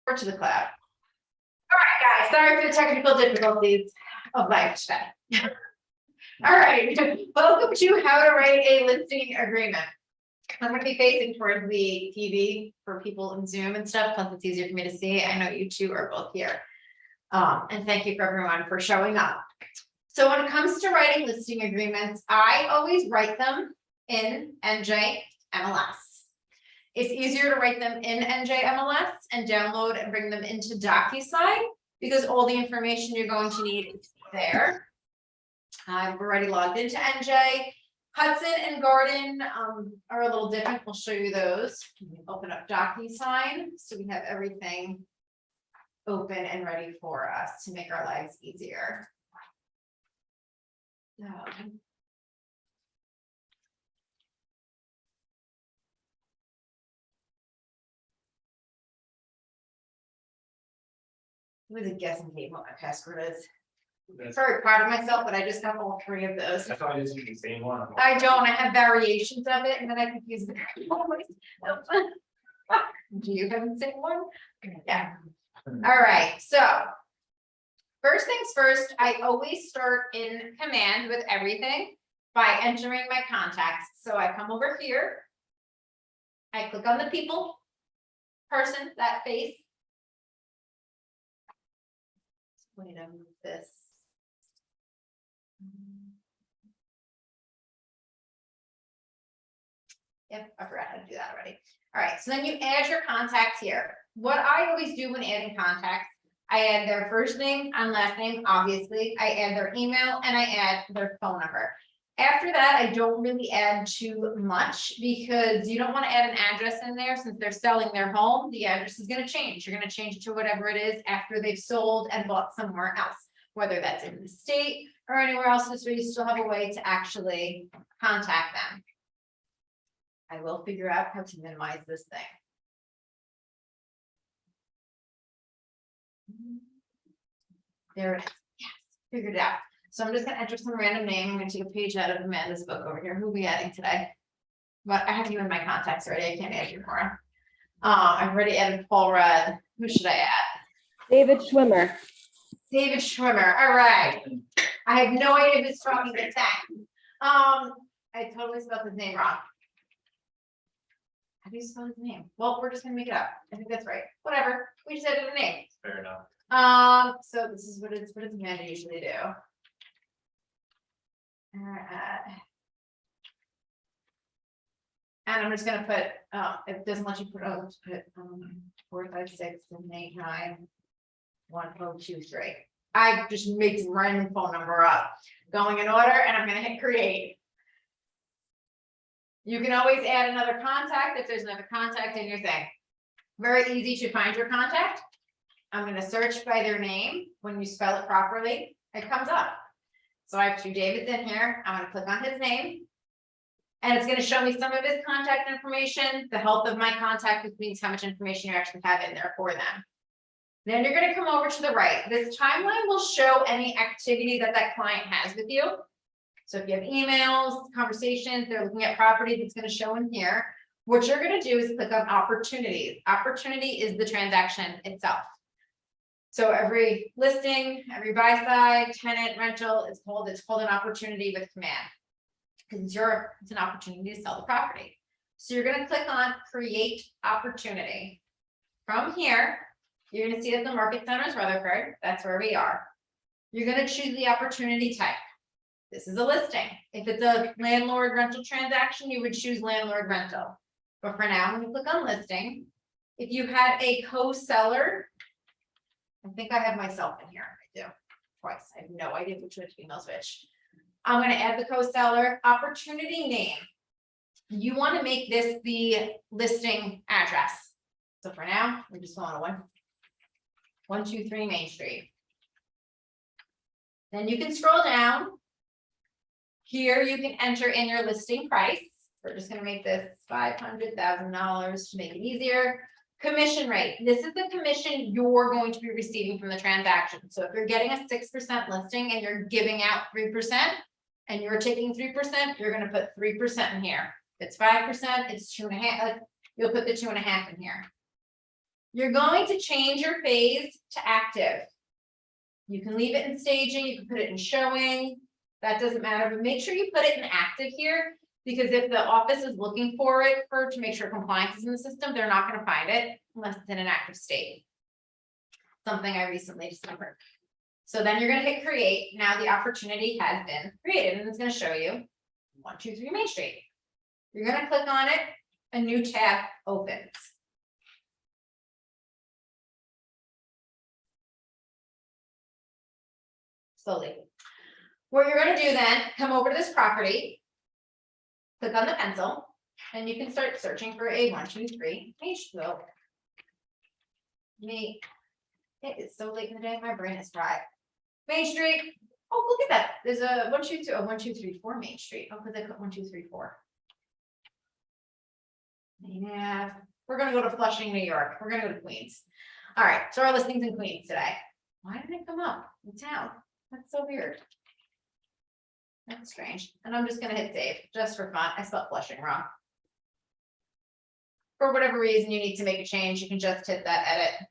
or to the cloud. All right, guys, sorry for the technical difficulties of life today. All right, welcome to how to write a listing agreement. I'm going to be facing towards the TV for people in Zoom and stuff, plus it's easier for me to see. I know you two are both here. And thank you for everyone for showing up. So when it comes to writing listing agreements, I always write them in NJ MLS. It's easier to write them in NJ MLS and download and bring them into DocuSign because all the information you're going to need is there. I've already logged into NJ. Hudson and Garden are a little different. We'll show you those. Open up DocuSign so we have everything open and ready for us to make our lives easier. So, it was a guessing game what my password is. Very proud of myself, but I just got all three of those. I thought you used the same one. I don't. I have variations of it, and then I confuse them. Do you have the same one? Yeah. All right. So first things first, I always start in Command with everything by entering my contacts. So I come over here. I click on the people, person, that face. Wait, I move this. Yep, I forgot how to do that already. All right, so then you add your contacts here. What I always do when adding contacts, I add their first name and last name, obviously. I add their email and I add their phone number. After that, I don't really add too much because you don't want to add an address in there since they're selling their home. The address is going to change. You're going to change it to whatever it is after they've sold and bought somewhere else, whether that's in the state or anywhere else. This way you still have a way to actually contact them. I will figure out how to minimize this thing. There it is. Yes, figured it out. So I'm just gonna enter some random name. I'm gonna take a page out of Amanda's book over here. Who are we adding today? But I have you in my contacts already. I can't add you more. I've already added Paul Rudd. Who should I add? David Schwimmer. David Schwimmer. All right. I have no idea if it's talking to tech. I totally spelled his name wrong. How do you spell his name? Well, we're just gonna make it up. I think that's right. Whatever. We just added a name. Fair enough. So this is what does Amanda usually do? And I'm just gonna put, it doesn't let you put, let's put 4, 5, 6, 7, 8, 9, 1, 2, 3. I just made some random phone number up, going in order, and I'm gonna hit create. You can always add another contact if there's another contact in your thing. Very easy to find your contact. I'm going to search by their name. When you spell it properly, it comes up. So I have 2 Davids in here. I'm going to click on his name. And it's going to show me some of his contact information, the health of my contact, which means how much information you actually have in there for them. Then you're going to come over to the right. This timeline will show any activity that that client has with you. So if you have emails, conversations, they're looking at properties, it's going to show in here. What you're going to do is click on opportunities. Opportunity is the transaction itself. So every listing, every buy side, tenant, rental, it's called an opportunity with command because it's an opportunity to sell the property. So you're going to click on create opportunity. From here, you're going to see that the market center is Rutherford. That's where we are. You're going to choose the opportunity type. This is a listing. If it's a landlord rental transaction, you would choose landlord rental. But for now, when you click on listing, if you had a co-seller, I think I have myself in here. I do twice. I have no idea which one's female switch. I'm going to add the co-seller opportunity name. You want to make this the listing address. So for now, we're just going to 123 Main Street. Then you can scroll down. Here you can enter in your listing price. We're just going to make this $500,000 to make it easier. Commission rate. This is the commission you're going to be receiving from the transaction. So if you're getting a 6% listing and you're giving out 3% and you're taking 3%, you're going to put 3% in here. If it's 5%, it's 2.5. You'll put the 2.5 in here. You're going to change your phase to active. You can leave it in staging, you can put it in showing, that doesn't matter, but make sure you put it in active here. Because if the office is looking for it to make sure compliance is in the system, they're not gonna find it unless it's in an active state. Something I recently discovered. So then you're gonna hit create. Now the opportunity has been created and it's gonna show you 123 Main Street. You're gonna click on it, a new tab opens. Slowly. What you're gonna do then, come over to this property. Click on the pencil, and you can start searching for a 123 Main Street. It is so late in the day, my brain is fried. Main Street, oh, look at that, there's a 1234 Main Street, oh, because I put 1234. Yeah, we're gonna go to Flushing, New York, we're gonna go to Queens. All right, so our listings in Queens today. Why did it come up in town? That's so weird. That's strange, and I'm just gonna hit save, just for fun, I spelled Flushing wrong. For whatever reason you need to make a change, you can just hit that edit.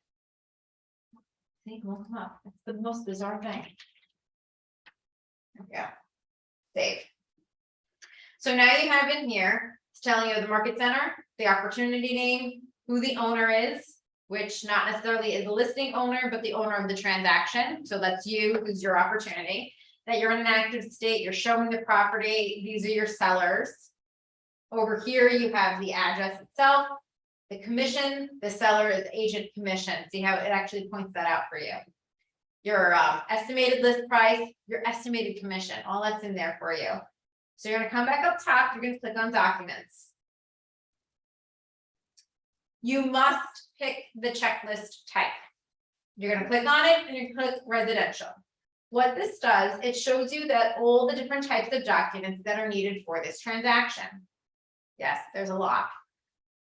It won't come up, it's the most bizarre thing. There we go. Save. So now you have in here, it's telling you the market center, the opportunity name, who the owner is, which not necessarily is the listing owner, but the owner of the transaction, so that's you, who's your opportunity. That you're in an active state, you're showing the property, these are your sellers. Over here, you have the address itself, the commission, the seller is agent commission. See how it actually points that out for you. Your estimated list price, your estimated commission, all that's in there for you. So you're gonna come back up top, you're gonna click on documents. You must pick the checklist type. You're gonna click on it and you click residential. What this does, it shows you that all the different types of documents that are needed for this transaction. Yes, there's a lot.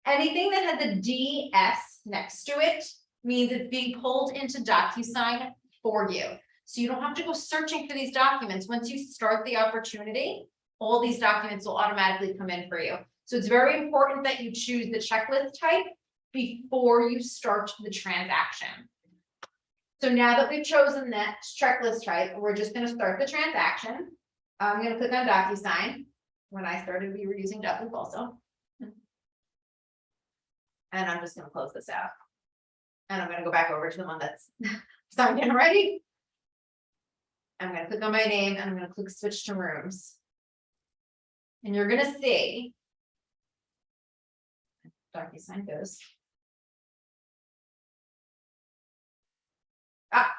Anything that has a DS next to it means it's being pulled into DocuSign for you. So you don't have to go searching for these documents. Once you start the opportunity, all these documents will automatically come in for you. So it's very important that you choose the checklist type before you start the transaction. So now that we've chosen that checklist type, we're just gonna start the transaction. I'm gonna click on DocuSign. When I started, we were using Docu also. And I'm just gonna close this out. And I'm gonna go back over to the one that's signed in already. I'm gonna click on my name and I'm gonna click switch to rooms. And you're gonna see. DocuSign goes.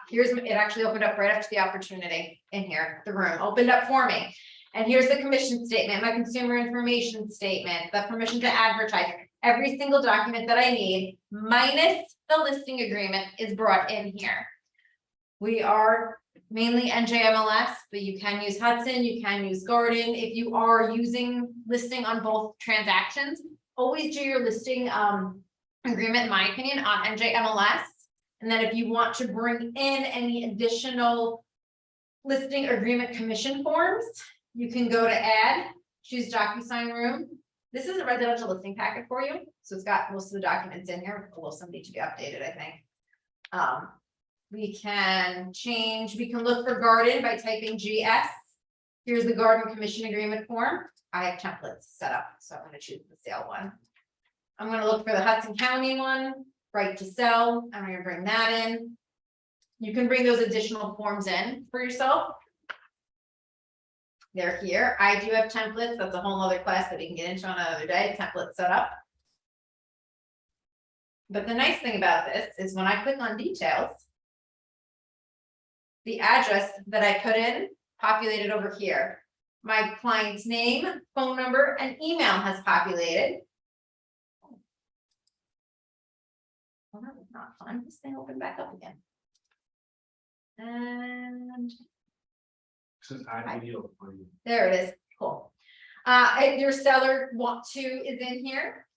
Here's, it actually opened up right after the opportunity in here, the room opened up for me. And here's the commission statement, my consumer information statement, the permission to advertise, every single document that I need, minus the listing agreement is brought in here. We are mainly NJMLS, but you can use Hudson, you can use Garden. If you are using listing on both transactions, always do your listing agreement, in my opinion, on NJMLS. And then if you want to bring in any additional listing agreement commission forms, you can go to add, choose DocuSign room. This is a residential listing packet for you. So it's got most of the documents in here, although some need to be updated, I think. We can change, we can look for garden by typing GS. Here's the garden commission agreement form. I have templates set up, so I'm gonna choose the sale one. I'm gonna look for the Hudson County one. Right to sell, I'm gonna bring that in. You can bring those additional forms in for yourself. They're here. I do have templates. That's a whole other class that we can get into on another day, template setup. But the nice thing about this is when I click on details, the address that I put in populated over here. My client's name, phone number, and email has populated. Well, that was not fun. This thing opened back up again. And there it is. Cool. If your seller is in here.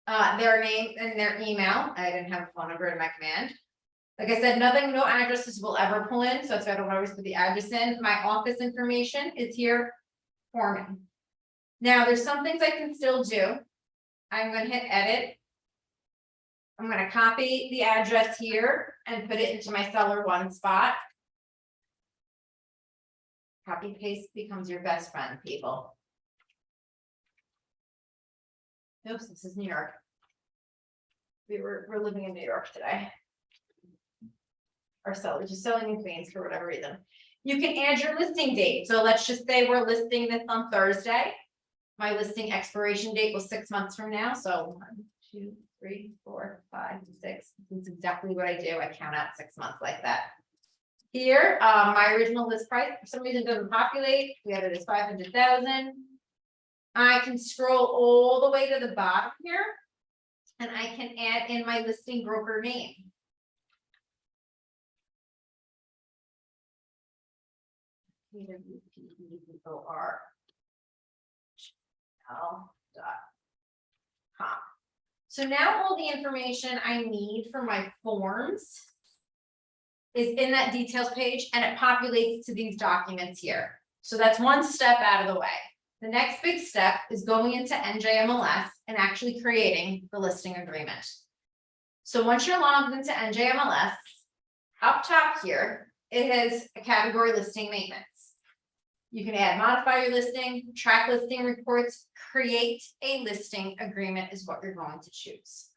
Their name and their email. I didn't have a phone number in my command. Like I said, no addresses will ever pull in. So that's why I don't always put the address in. My office information is here for me. Now there's some things I can still do. I'm going to hit edit. I'm gonna copy the address here and put it into my seller one spot. Copy paste becomes your best friend, people. Oops, this is New York. We're living in New York today. Our seller is just selling in Queens for whatever reason. You can add your listing date. So let's just say we're listing this on Thursday. My listing expiration date was 6 months from now. So 1, 2, 3, 4, 5, 6. That's exactly what I do. I count out 6 months like that. Here, my original list price for some reason doesn't populate. We have it as 500,000. I can scroll all the way to the bottom here, and I can add in my listing broker name. PWPEOR.com. So now all the information I need for my forms is in that details page, and it populates to these documents here. So that's one step out of the way. The next big step is going into NJMLS and actually creating the listing agreement. So once you're logged into NJMLS, up top here, it has a category listing maintenance. You can add, modify your listing, track listing reports, create a listing agreement is what you're going to choose.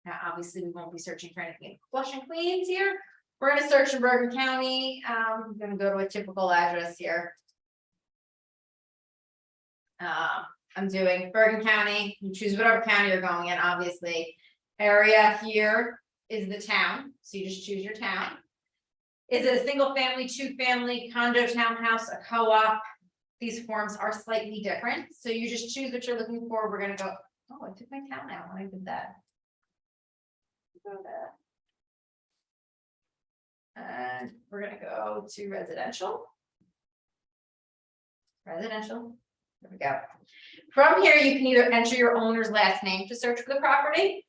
Now, obviously, we won't be searching for anything in Flushing, Queens here. We're going to search in Bergen County. I'm going to go to a typical address here. I'm doing Bergen County. You choose whatever county you're going in, obviously. Area here is the town. So you just choose your town. Is it a single family, 2-family, condo, townhouse, a co-op? These forms are slightly different. So you just choose what you're looking for. We're going to go, oh, I took my town out when I did that. Go to, and we're going to go to residential. Residential. There we go. From here, you can either enter your owner's last name to search for the property,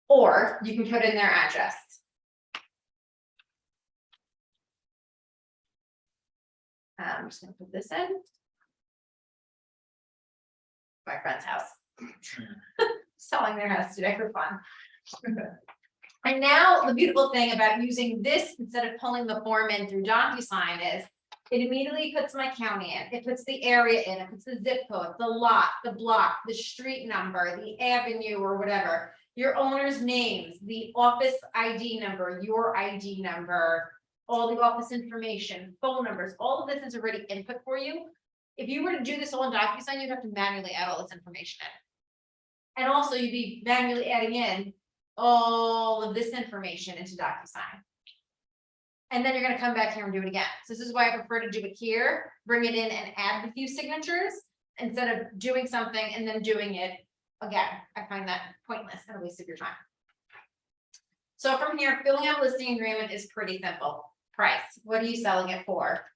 or you can put in their address. I'm just going to put this in. My friend's house. Selling their house today for fun. And now the beautiful thing about using this instead of pulling the form in through DocuSign is it immediately puts my county in, it puts the area in, it puts the zip code, the lot, the block, the street number, the avenue or whatever, your owner's names, the office ID number, your ID number, all the office information, phone numbers, all of this is already input for you. If you were to do this all in DocuSign, you'd have to manually add all this information in. And also you'd be manually adding in all of this information into DocuSign. And then you're going to come back here and do it again. So this is why I prefer to do it here, bring it in and add a few signatures instead of doing something and then doing it again. I find that pointless and a waste of your time. So from here, filling out listing agreement is pretty simple. Price, what are you selling it for?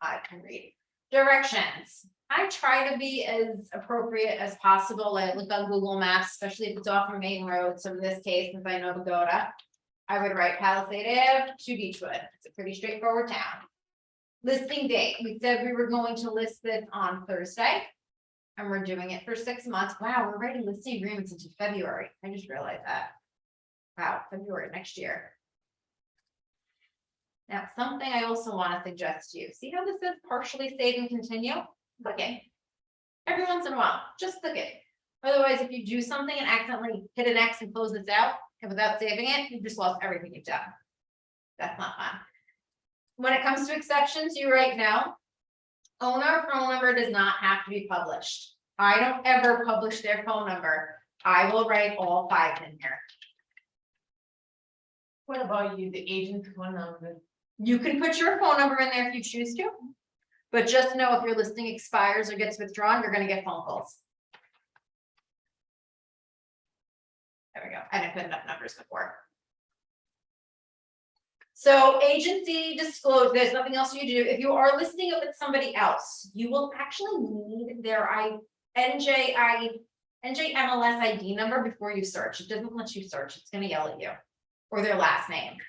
I can read. Directions. I try to be as appropriate as possible. I look on Google Maps, especially if it's off a main road. So in this case, since I know the Goda, I would write Palisade Ave to Beechwood. It's a pretty straightforward town. Listing date. We said we were going to list this on Thursday. And we're doing it for 6 months. Wow, we're writing listing agreements into February. I just realized that. Wow, February next year. Now, something I also want to suggest to you. See how this says partially save and continue? Click it. Every once in a while, just click it. Otherwise, if you do something and accidentally hit an X and close this out, and without saving it, you've just lost everything you've done. That's not fun. When it comes to exceptions, you write no. Owner phone number does not have to be published. I don't ever publish their phone number. I will write all 5 in here. What about you, the agent's phone number? You can put your phone number in there if you choose to, but just know if your listing expires or gets withdrawn, you're going to get phone calls. There we go. I didn't put enough numbers before. So agency disclosure, there's nothing else you do. If you are listing it with somebody else, you will actually need their NJMLS ID number before you search. It doesn't let you search. It's going to yell at you. Or their last name.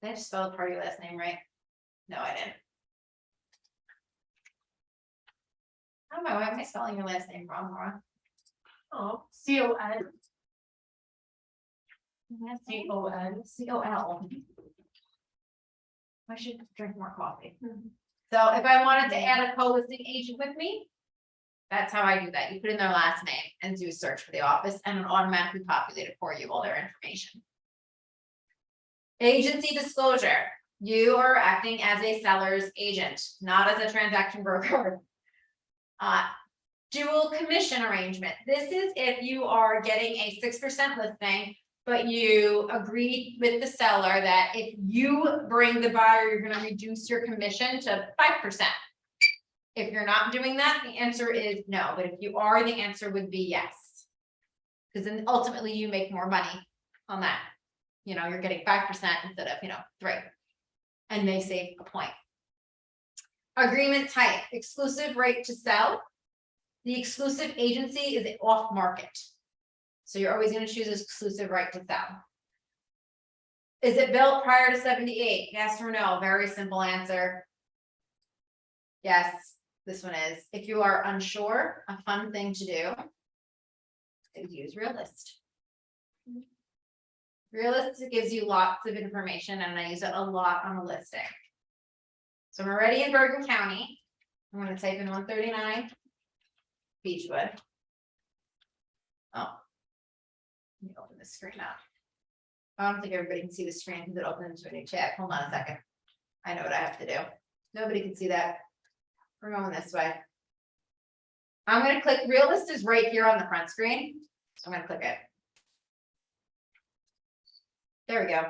Did I just spell part of your last name right? No, I didn't. I don't know, why am I spelling your last name wrong, Laura? Oh, C-O-N, Last name? C-O-N. C-O-L. I should drink more coffee. So if I wanted to add a co-listing agent with me, that's how I do that. You put in their last name and do a search for the office and it'll automatically populate it for you, all their information. Agency disclosure, you are acting as a seller's agent, not as a transaction broker. Dual commission arrangement. This is if you are getting a 6% listing, but you agreed with the seller that if you bring the buyer, you're gonna reduce your commission to 5%. If you're not doing that, the answer is no, but if you are, the answer would be yes. Because then ultimately you make more money on that. You know, you're getting 5% instead of, 3. And they save a point. Agreement type, exclusive right to sell. The exclusive agency is off market. So you're always going to choose exclusive right to sell. Is it built prior to 78? Yes or no? Very simple answer. Yes, this one is. If you are unsure, a fun thing to do is use Realist. Realist gives you lots of information and I use it a lot on a listing. So I'm already in Bergen County. I'm going to type in 139 Beechwood. Oh, let me open this screen up. I don't think everybody can see the screen because it opens into a new tab. Hold on a second. I know what I have to do. Nobody can see that. We're going this way. I'm going to click Realist is right here on the front screen. So I'm going to click it. There we go.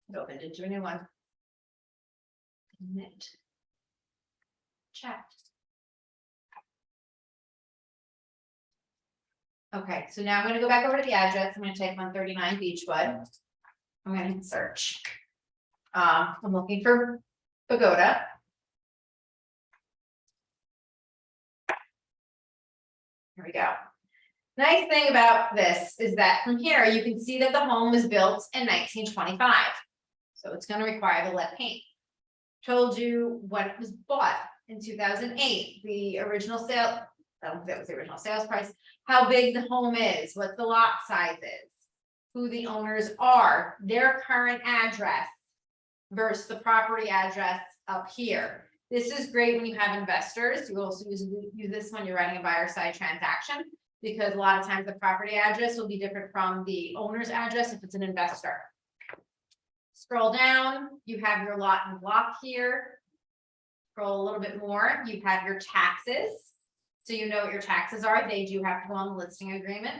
It opened into a new one. Knit. Chat. Okay, so now I'm gonna go back over to the address. I'm gonna type 139 Beechwood. I'm gonna hit search. I'm looking for Pagoda. Here we go. Nice thing about this is that from here, you can see that the home was built in 1925. So it's gonna require the lead paint. Told you when it was bought in 2008, the original sale, I don't think that was the original sales price, how big the home is, what the lot size is, who the owners are, their current address versus the property address up here. This is great when you have investors. You also use this when you're writing a buyer side transaction, because a lot of times the property address will be different from the owner's address if it's an investor. Scroll down, you have your lot and block here. Scroll a little bit more, you have your taxes. So you know what your taxes are, they do have to go on the listing agreement.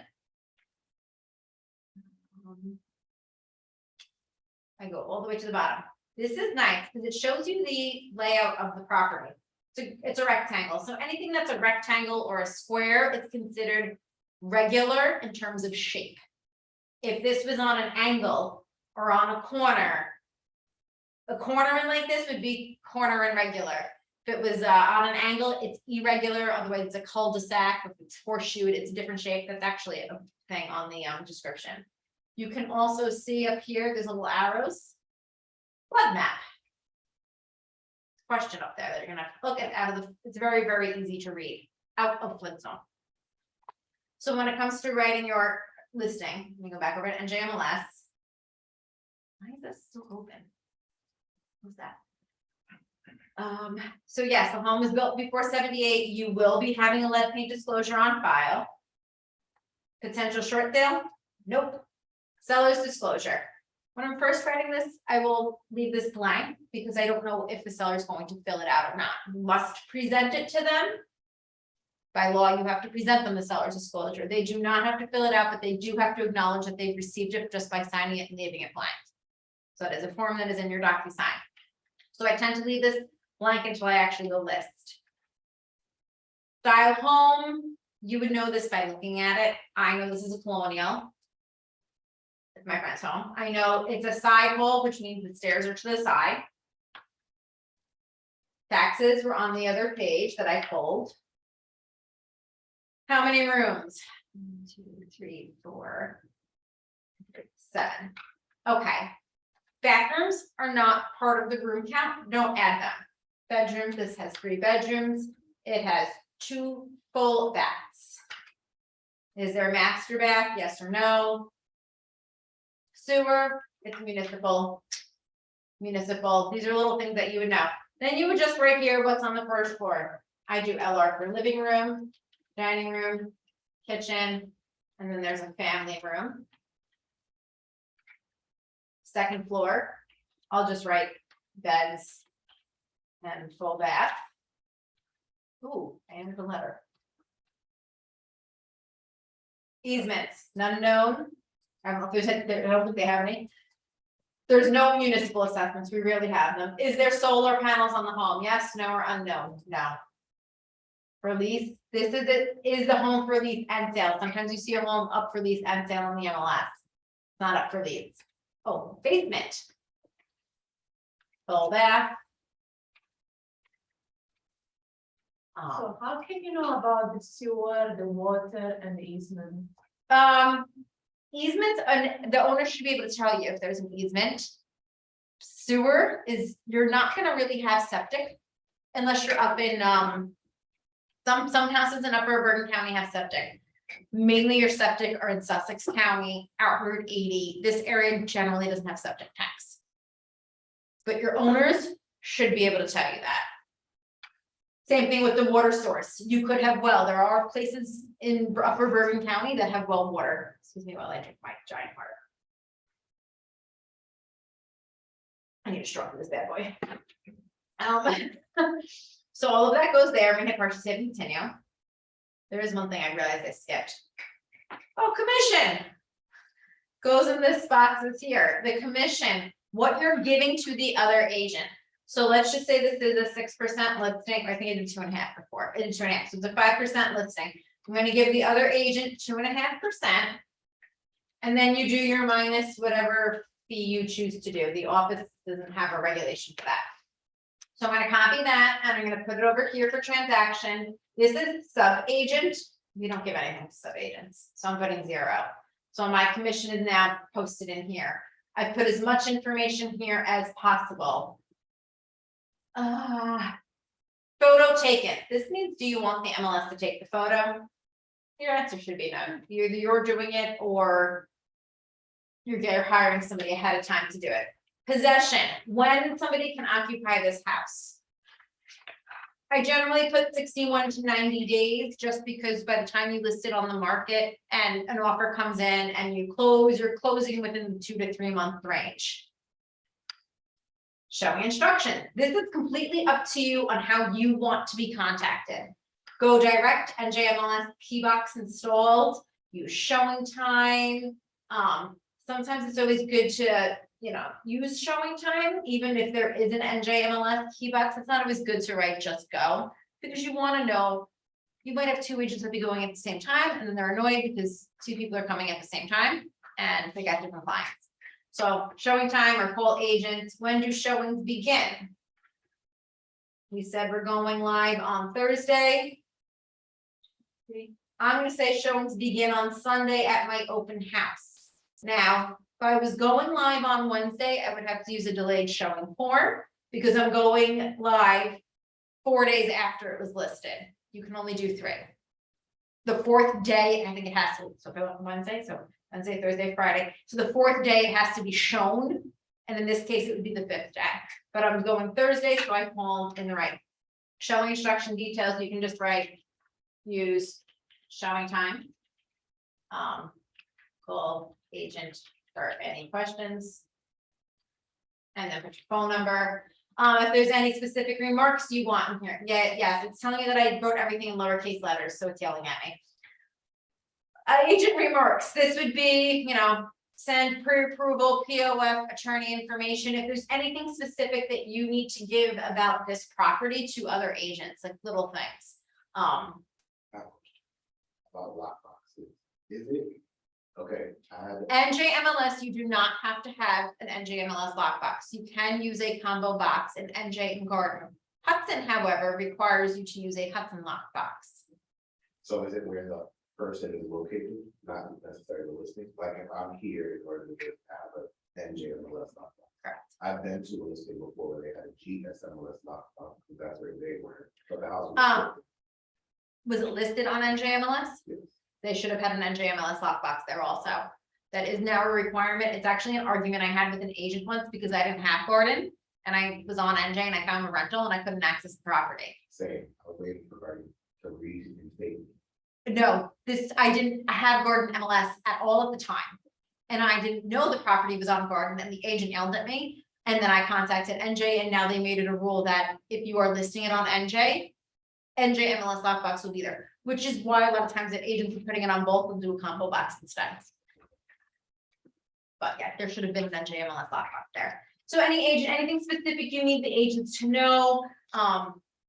I go all the way to the bottom. This is nice because it shows you the layout of the property. It's a rectangle, so anything that's a rectangle or a square, it's considered regular in terms of shape. If this was on an angle or on a corner in like this would be corner and regular. If it was on an angle, it's irregular, otherwise it's a cul-de-sac. If it's horseshoe, it's a different shape. That's actually a thing on the description. You can also see up here, there's little arrows. Flood map. Question up there that you're gonna have to look at out of the, it's very, very easy to read, out of flood zone. So when it comes to writing your listing, let me go back over to NJMLS. Why is this still open? What's that? So yes, the home was built before 78. You will be having a lead paint disclosure on file. Potential short sale? Nope. Seller's disclosure. When I'm first writing this, I will leave this blank because I don't know if the seller is going to fill it out or not. You must present it to them. By law, you have to present them the seller's disclosure. They do not have to fill it out, but they do have to acknowledge that they've received it just by signing it and leaving it blank. So it is a form that is in your DocuSign. So I tend to leave this blank until I actually go list. Style home, you would know this by looking at it. I know this is a colonial. It's my friend's home. I know it's a side wall, which means the stairs are to the side. Taxes were on the other page that I pulled. How many rooms? 1, 2, 3, 4, 7. Okay. Bathrooms are not part of the room count. Don't add them. Bedrooms, this has 3 bedrooms. It has 2 full baths. Is there a master bath? Yes or no? Sewer, it's municipal. Municipal, these are little things that you would know. Then you would just write here what's on the first floor. I do LR for living room, dining room, kitchen, and then there's a family room. Second floor, I'll just write beds and full bath. Ooh, and the letter. Easements, none known. I don't know if there's any, I don't think they have any. There's no municipal assessments, we rarely have them. Is there solar panels on the home? Yes, no, or unknown? No. For lease, this is it, is the home for lease and sale. Sometimes you see a home up for lease and sale on the MLS. It's not up for lease. Oh, basement. Full bath. So how can you know about the sewer, the water and the easement? Easements, the owner should be able to tell you if there's an easement. Sewer is, you're not gonna really have septic unless you're up in, some houses in Upper Bergen County have septic. Mainly your septic are in Sussex County, out Route 80. This area generally doesn't have septic tanks. But your owners should be able to tell you that. Same thing with the water source. You could have well, there are places in Upper Bergen County that have well water. Excuse me while I drink my giant water. I need to struggle this bad boy. So all of that goes there. I'm gonna hit purchase and continue. There is one thing I realized I skipped. Oh, commission. Goes in this box that's here. The commission, what you're giving to the other agent. So let's just say this is a 6% listing. I think I did 2.5 before. I did 2.5. So it's a 5% listing. I'm going to give the other agent 2.5%. And then you do your minus whatever fee you choose to do. The office doesn't have a regulation for that. So I'm going to copy that and I'm going to put it over here for transaction. This is sub agent. We don't give anything to sub agents. So I'm putting 0. So my commission is now posted in here. I've put as much information here as possible. Photo taken. This means, do you want the MLS to take the photo? Your answer should be no. Either you're doing it or you're hiring somebody ahead of time to do it. Possession, when somebody can occupy this house. I generally put 61 to 90 days just because by the time you list it on the market and an offer comes in and you close, you're closing within the 2 to 3 month range. Showing instruction. This is completely up to you on how you want to be contacted. Go direct, NJMLS key box installed, use showing time. Sometimes it's always good to, use showing time, even if there is an NJMLS key box. It's not always good to write just go, because you want to know, you might have 2 agents that be going at the same time, and then they're annoyed because 2 people are coming at the same time and they got different clients. So showing time or call agents, when do showings begin? We said we're going live on Thursday. I'm gonna say showings begin on Sunday at my open house. Now, if I was going live on Wednesday, I would have to use a delayed showing form because I'm going live 4 days after it was listed. You can only do 3. The 4th day, I think it has to, so if I went on Wednesday, so Wednesday, Thursday, Friday. So the 4th day it has to be shown. And in this case, it would be the 5th day. But I'm going Thursday, so I call in the right. Showing instruction details, you can just write, use showing time. Call agent for any questions. And then put your phone number. If there's any specific remarks you want in here. Yes, it's telling me that I wrote everything in lowercase letters, so it's yelling at me. Agent remarks, this would be, send pre-approval, POF, attorney information. If there's anything specific that you need to give about this property to other agents, like little things. About lockboxes, is it? Okay, NJMLS, you do not have to have an NJMLS lockbox. You can use a combo box in NJ and Garden. Hudson, however, requires you to use a Hudson lockbox. so is it where the person is located, not necessarily the listing? Like if I'm here in order to have an NJMLS lockbox. Correct. I've been to a listing before where they had a GSMLS lockbox, because that's where they were, but the house was. Was it listed on NJMLS? Yes. They should have had an NJMLS lockbox there also. That is now a requirement. It's actually an argument I had with an agent once because I didn't have Gordon. And I was on NJ and I found a rental and I couldn't access the property. Same, I was waiting for Gordon to read and state. No, I didn't have Gordon MLS at all at the time. And I didn't know the property was on Gordon and the agent yelled at me. And then I contacted NJ and now they made it a rule that if you are listing it on NJ MLS lockbox will be there, which is why a lot of times that agents are putting it on both will do a combo box instead. But yeah, there should have been an NJ MLS lockbox there. So any agent, anything specific you need the agents to know,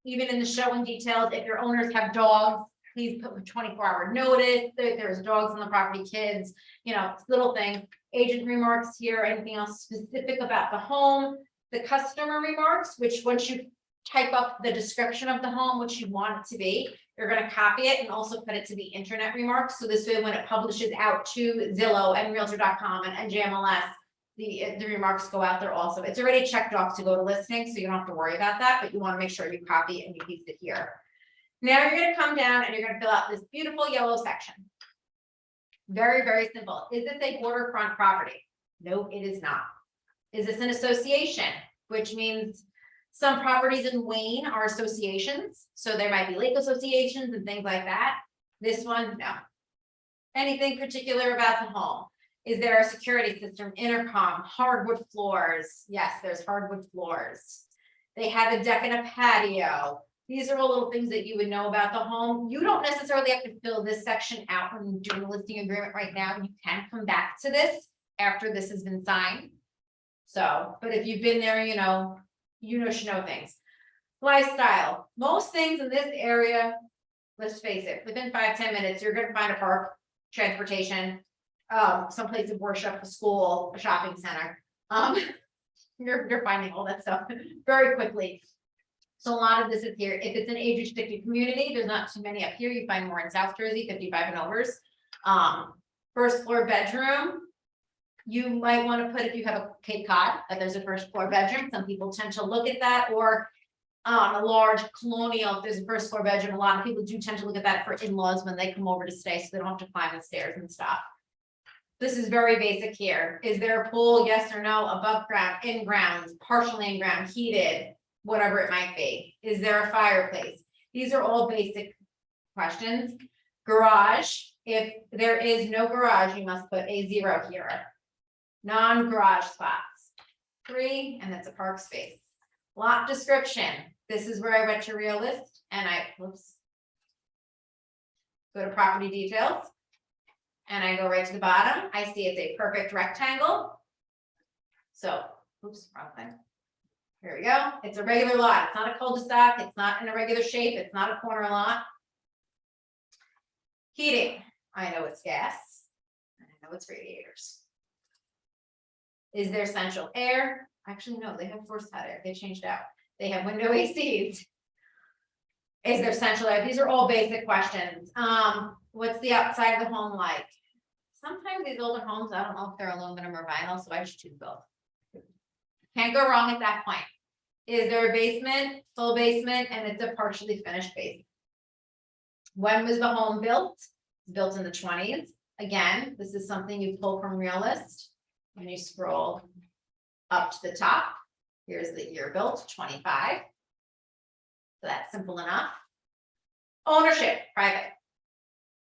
even in the showing details, if your owners have dogs, please put a 24-hour notice, there's dogs on the property, kids, you know, little things. Agent remarks here, anything else specific about the home, the customer remarks, which once you type up the description of the home, which you want it to be, you're gonna copy it and also put it to the internet remarks. So this way, when it publishes out to Zillow and Realtor.com and NJMLS, the remarks go out there also. It's already checked off to go to listing, so you don't have to worry about that, but you wanna make sure you copy it and you paste it here. Now you're gonna come down and you're gonna fill out this beautiful yellow section. Very, very simple. Is this a waterfront property? No, it is not. Is this an association? Which means some properties in Wayne are associations. So there might be lake associations and things like that. This one, no. Anything particular about the home? Is there a security system, intercom, hardwood floors? Yes, there's hardwood floors. They have a deck and a patio. These are all little things that you would know about the home. You don't necessarily have to fill this section out when you're doing a listing agreement right now. You can come back to this after this has been signed. So, but if you've been there, you should know things. Lifestyle, most things in this area, let's face it, within 5-10 minutes, you're gonna find a park, transportation, some place of worship, a school, a shopping center. You're finding all that stuff very quickly. So a lot of this is here. If it's an age restricted community, there's not too many up here. You find more in South Jersey, 55 and overs. First floor bedroom. You might want to put, if you have a Cape Cod, that there's a first floor bedroom. Some people tend to look at that, or a large colonial, if there's a first floor bedroom, a lot of people do tend to look at that for in-laws when they come over to stay, so they don't have to climb the stairs and stuff. This is very basic here. Is there a pool? Yes or no? Above ground, in ground, partially in ground, heated, whatever it might be. Is there a fireplace? These are all basic questions. Garage, if there is no garage, you must put a 0 here. Non-garage spots, 3, and that's a park space. Lot description, this is where I went to real list and go to property details. And I go right to the bottom. I see it's a perfect rectangle. So, wrong thing. Here we go. It's a regular lot. It's not a cul-de-sac. It's not in a regular shape. It's not a corner lot. Heating. I know it's gas. And I know it's radiators. Is there central air? Actually, no, they have forced hot air. They changed out. They have window ACs. Is there central air? These are all basic questions. What's the outside of the home like? Sometimes these older homes, I don't know if they're aluminum or vinyl, so I just choose both. Can't go wrong at that point. Is there a basement, full basement, and it's a partially finished basement? When was the home built? Built in the 20s. Again, this is something you pull from Realist. When you scroll up to the top, here's the year built, 25. So that's simple enough. Ownership, private.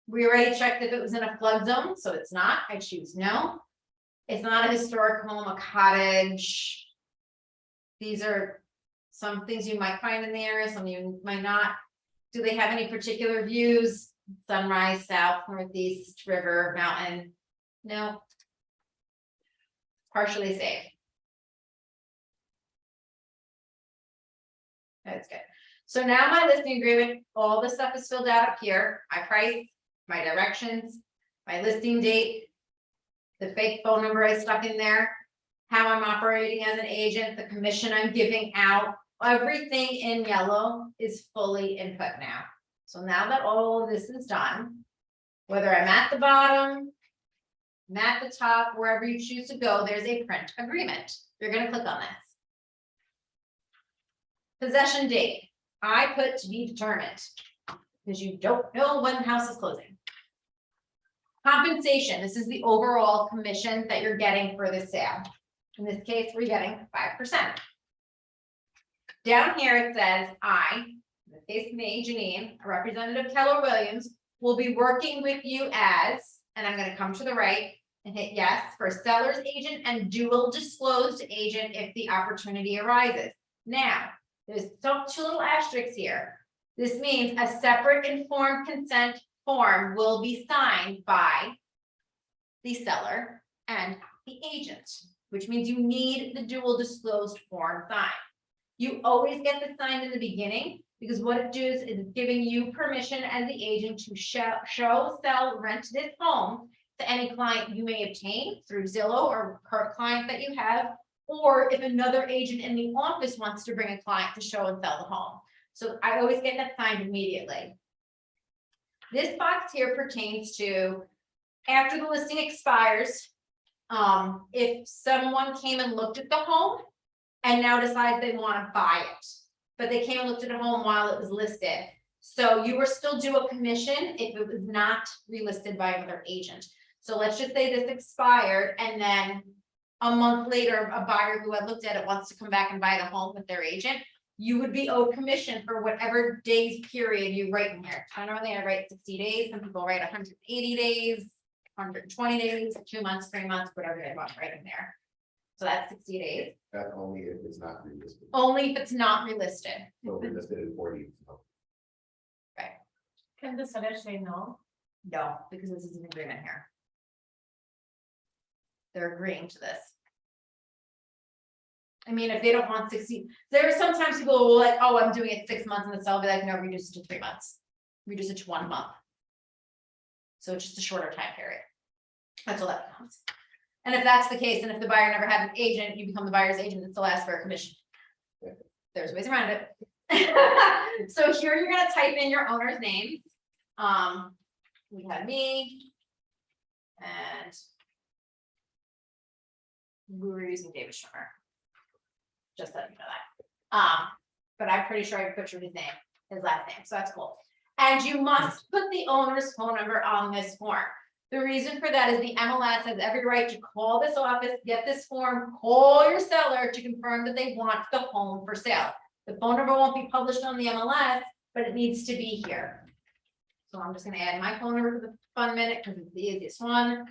We already checked if it was in a flood zone, so it's not. I choose no. It's not a historic home, a cottage. These are some things you might find in the area, some you might not. Do they have any particular views? Sunrise, south, northeast, river, mountain? No. Partially safe. That's good. So now my listing agreement, all the stuff is filled out up here. My price, my directions, my listing date, the fake phone number I stuck in there, how I'm operating as an agent, the commission I'm giving out, everything in yellow is fully input now. So now that all of this is done, whether I'm at the bottom, I'm at the top, wherever you choose to go, there's a print agreement. You're going to click on this. Possession date, I put to be determined. because you don't know when the house is closing. Compensation, this is the overall commission that you're getting for the sale. In this case, we're getting 5%. Down here, it says, in this case, me, Janine, Representative Keller Williams, will be working with you as, and I'm gonna come to the right and hit yes for seller's agent and dual disclosed agent if the opportunity arises. Now, there's two little asterisks here. This means a separate informed consent form will be signed by the seller and the agent, which means you need the dual disclosed form signed. You always get this signed in the beginning because what it does is it's giving you permission as the agent to show, sell, rent this home to any client you may obtain through Zillow or current client that you have, or if another agent in the office wants to bring a client to show and sell the home. So I always get that signed immediately. This box here pertains to after the listing expires, if someone came and looked at the home and now decides they want to buy it, but they came and looked at the home while it was listed. So you were still due a commission if it was not relisted by another agent. So let's just say this expired and then a month later, a buyer who had looked at it wants to come back and buy the home with their agent. You would be owed commission for whatever days period you write in here. Generally, I write 60 days. Some people write 180 days, 120 days, 2 months, 3 months, whatever they want right in there. So that's 60 days. That's only if it's not relisted. Only if it's not relisted. So relisted in 40. So Can the seller say no? No, because this is an agreement here. They're agreeing to this. I mean, if they don't want 60, there are sometimes people will like, oh, I'm doing it 6 months and the seller will be like, no, reduce it to 3 months. Reduce it to 1 month. So it's just a shorter time period. That's all that counts. And if that's the case, and if the buyer never had an agent, you become the buyer's agent and still ask for a commission. There's ways around it. So here you're gonna type in your owner's name. We have me. And we were using David Schwimmer. Just letting you know that. But I'm pretty sure I butchered his name, his last name, so that's cool. And you must put the owner's phone number on this form. The reason for that is the MLS has every right to call this office, get this form, call your seller to confirm that they want the home for sale. The phone number won't be published on the MLS, but it needs to be here. So I'm just gonna add my phone number for the fun minute because it's the easiest one.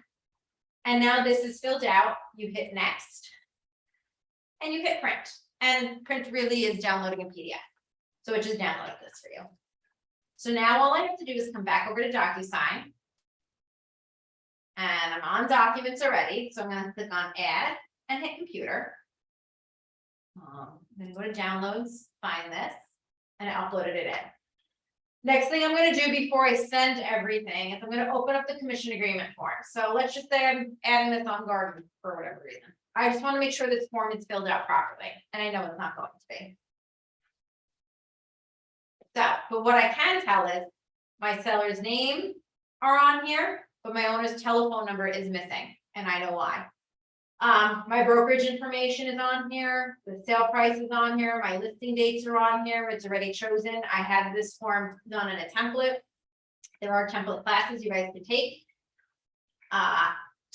And now this is filled out. You hit next. And you hit print. And print really is downloading a PDF. So it just downloaded this for you. So now all I have to do is come back over to DocuSign. And I'm on documents already. So I'm going to click on add and hit computer. Then go to downloads, find this, and I uploaded it in. Next thing I'm going to do before I send everything is I'm going to open up the commission agreement form. So let's just say I'm adding this on garden for whatever reason. I just want to make sure this form is filled out properly, and I know it's not going to be. So, but what I can tell is my seller's name are on here, but my owner's telephone number is missing, and I know why. My brokerage information is on here, the sale price is on here, my listing dates are on here, it's already chosen. I had this form done in a template. There are template classes you guys can take.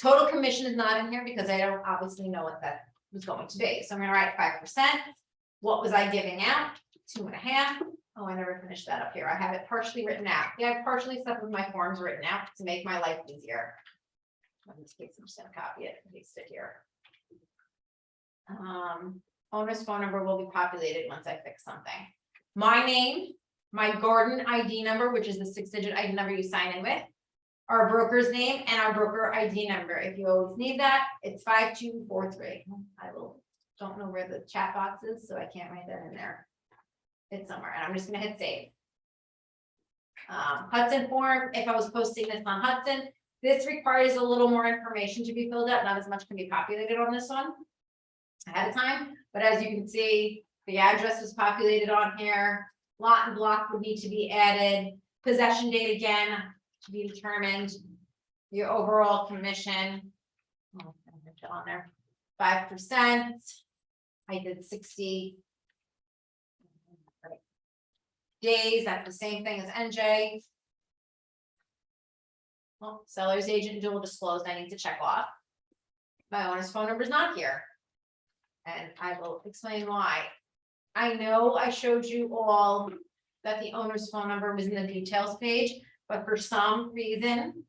Total commission is not in here because I don't obviously know what that was going to be. So I'm gonna write 5%. What was I giving out? 2.5. Oh, I never finished that up here. I have it partially written out. Yeah, I have partially some of my forms written out to make my life easier. In this case, I'm just gonna copy it and paste it here. Owner's phone number will be populated once I fix something. My name, my garden ID number, which is the 6-digit ID number you sign in with, our broker's name and our broker ID number. If you always need that, it's 5243. Don't know where the chat box is, so I can't write that in there. It's somewhere, and I'm just gonna hit save. Hudson form, if I was posting this on Hudson, this requires a little more information to be filled out, not as much can be populated on this one ahead of time, but as you can see, the address is populated on here, lot and block would need to be added, possession date again to be determined, your overall commission, oh, I have it on there, 5%, I did 60, days, that's the same thing as NJ. Well, seller's agent dual disclosed, I need to check off. My owner's phone number is not here. And I will explain why. I know I showed you all that the owner's phone number was in the details page, but for some reason,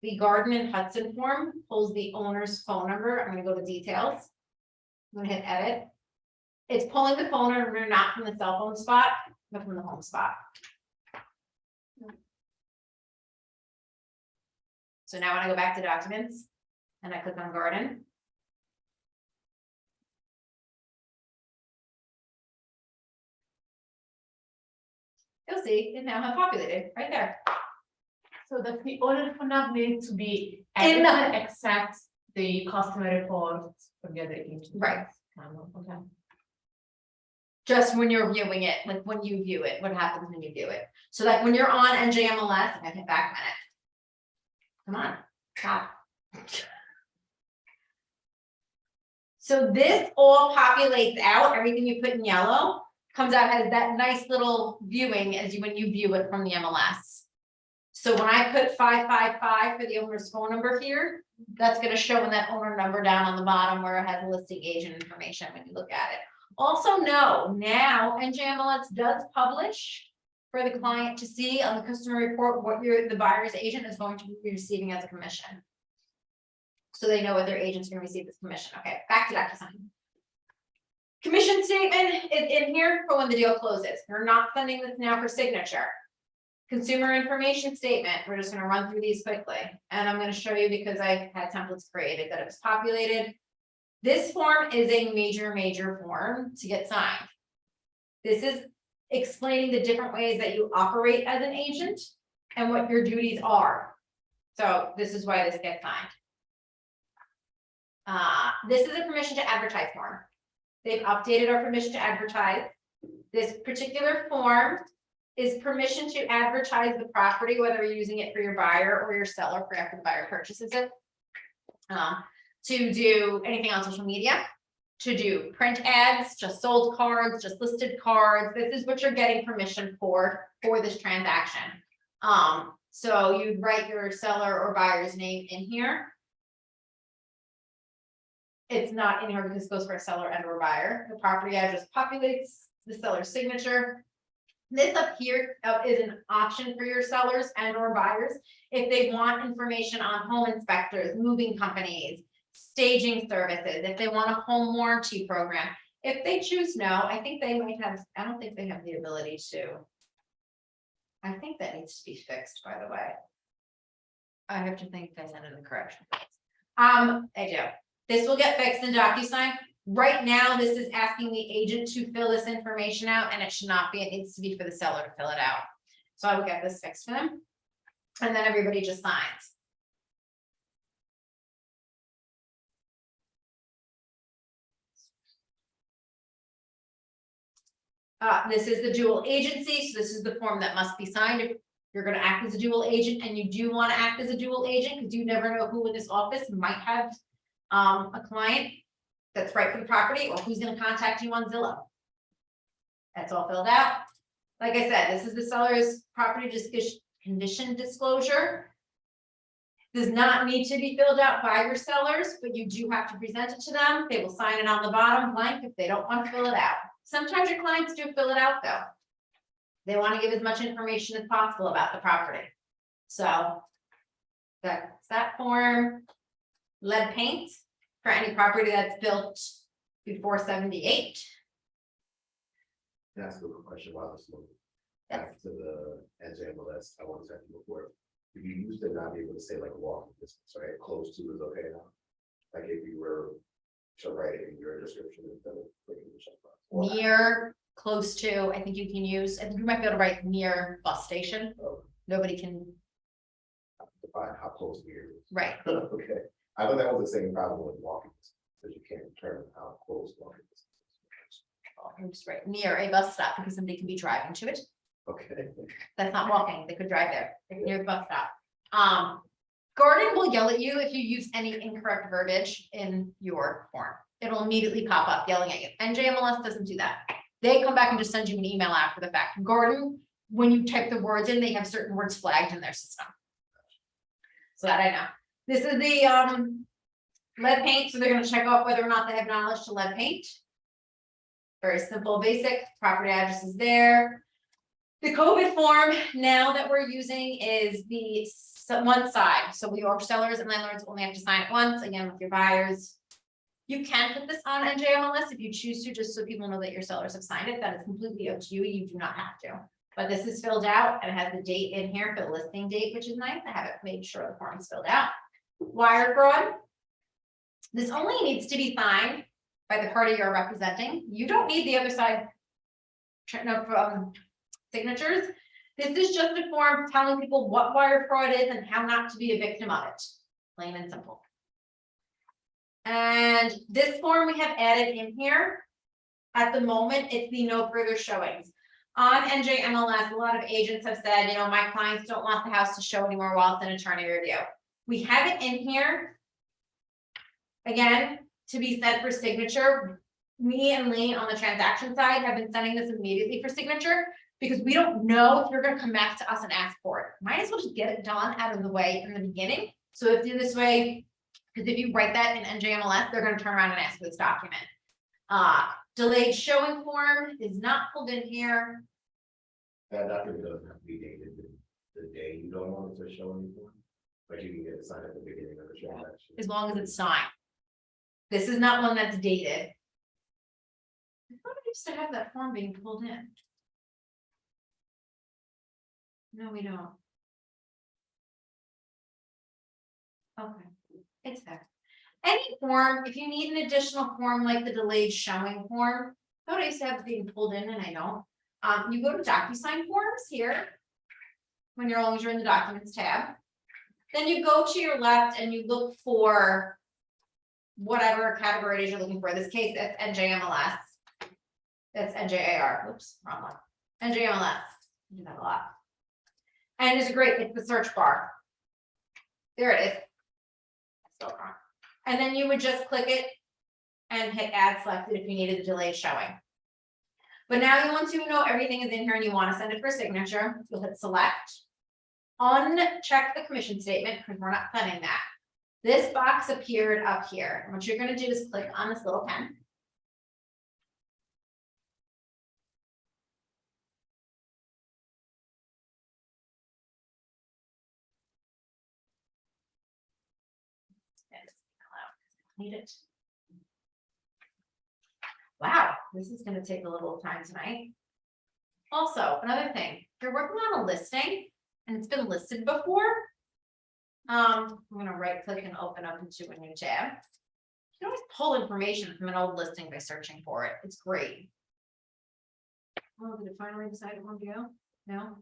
the Garden and Hudson form pulls the owner's phone number. I'm gonna go to details. I'm gonna hit edit. It's pulling the phone number not from the cell phone spot, but from the home spot. So now when I go back to documents and I click on Garden. You'll see it now have populated right there. So that the owner phone number needs to be In the- everyone except the customer reports for the other agent. Right. Okay. Just when you're viewing it, like when you view it, what happens when you view it? So like when you're on NJMLS, I'm gonna hit back a minute. Come on, stop. So this all populates out, everything you put in yellow comes out as that nice little viewing as when you view it from the MLS. So when I put 555 for the owner's phone number here, that's gonna show in that owner number down on the bottom where it has listing agent information when you look at it. Also know now NJMLS does publish for the client to see on the customer report what the buyer's agent is going to be receiving as a commission. So they know what their agent's gonna receive this commission. Okay, back to DocuSign. Commission statement is in here for when the deal closes. We're not sending this now for signature. Consumer information statement, we're just gonna run through these quickly. And I'm gonna show you because I had templates created that it was populated. This form is a major form to get signed. This is explaining the different ways that you operate as an agent and what your duties are. So this is why this gets signed. This is a permission to advertise form. They've updated our permission to advertise. This particular form is permission to advertise the property, whether you're using it for your buyer or your seller for after the buyer purchases it. To do anything on social media, to do print ads, just sold cards, just listed cards. This is what you're getting permission for this transaction. So you'd write your seller or buyer's name in here. It's not in here because it goes for a seller and or buyer. The property address populates the seller's signature. This up here is an option for your sellers and or buyers. If they want information on home inspectors, moving companies, staging services, if they want a home warranty program, if they choose no, I think they might have, I don't think they have the ability to. I think that needs to be fixed, by the way. I have to think I sent in the correction. I do. This will get fixed in DocuSign. Right now, this is asking the agent to fill this information out and it should not be, it needs to be for the seller to fill it out. So I will get this fixed for them. And then everybody just signs. This is the dual agency, so this is the form that must be signed if you're gonna act as a dual agent, and you do wanna act as a dual agent, because you never know who in this office might have a client that's right for the property, or who's gonna contact you on Zillow. That's all filled out. Like I said, this is the seller's property condition disclosure. Does not need to be filled out by your sellers, but you do have to present it to them. They will sign it on the bottom blank if they don't want to fill it out. Sometimes your clients do fill it out though. They want to give as much information as possible about the property. So that's that form. Lead paint for any property that's built before 78. Can I ask a quick question while this moving? Back to the NJMLS, I want to thank you before. If you used to not be able to say like walking distance, right? Close to is okay now. Like if you were to write it in your description instead of putting the check box. Near, close to, I think you can use, I think you might be able to write near bus station. Oh, Nobody can, define how close near is. right. Okay, I thought that was the same problem with walking distance, because you can't determine how close walking distance is. I'm just right near a bus stop because somebody can be driving to it. Okay. That's not walking. They could drive there. They're near the bus stop. Garden will yell at you if you use any incorrect verbiage in your form. It'll immediately pop up yelling at you. NJMLS doesn't do that. They come back and just send you an email after the fact. Garden when you type the words in, they have certain words flagged in their system. So that I know. This is the lead paint, so they're gonna check off whether or not they have knowledge to lead paint. Very simple, basic, property address is there. The COVID form now that we're using is the one side, so your sellers and landlords only have to sign it once, again with your buyers. You can put this on NJMLS if you choose to, just so people know that your sellers have signed it, that is completely up to you, you do not have to. But this is filled out and it has the date in here for the listing date, which is nice, I have it made sure the form is filled out. Wire fraud. This only needs to be signed by the party you're representing, you don't need the other side signatures. This is just a form telling people what wire fraud is and how not to be a victim of it, plain and simple. And this form we have added in here. At the moment, it's the no further showings. On NJMLS, a lot of agents have said, you know, my clients don't want the house to show anymore while it's an attorney review. We have it in here. Again, to be sent for signature. Me and Lee on the transaction side have been sending this immediately for signature because we don't know if you're gonna come back to us and ask for it. Might as well just get it done out of the way in the beginning. So if you do this way, because if you write that in NJMLS, they're gonna turn around and ask for this document. Delayed showing form is not pulled in here. That document doesn't have to be dated the day you don't want it to show anything. Like you can get it signed at the beginning of the transaction. As long as it's signed. This is not one that's dated. I thought I used to have that form being pulled in. No, we don't. Okay, it's there. Any form, if you need an additional form like the delayed showing form, I thought I used to have it being pulled in and I don't. You go to DocuSign forms here. When you're always in the documents tab. Then you go to your left and you look for whatever category it is you're looking for. In this case, that's NJMLS. That's NJAR. Oops, wrong one. NJMLS. I do that a lot. And it's great. It's the search bar. There it is. Still wrong. And then you would just click it and hit add selected if you needed the delay showing. But now you want to know everything is in here and you want to send it for signature. You'll hit select. Uncheck the commission statement because we're not sending that. This box appeared up here. And what you're going to do is click on this little pen. Need it. Wow, this is going to take a little time tonight. Also, another thing, if you're working on a listing and it's been listed before, I'm going to right click and open up into a new tab. You can always pull information from an old listing by searching for it. It's great. Oh, did it finally decide it won't go? No.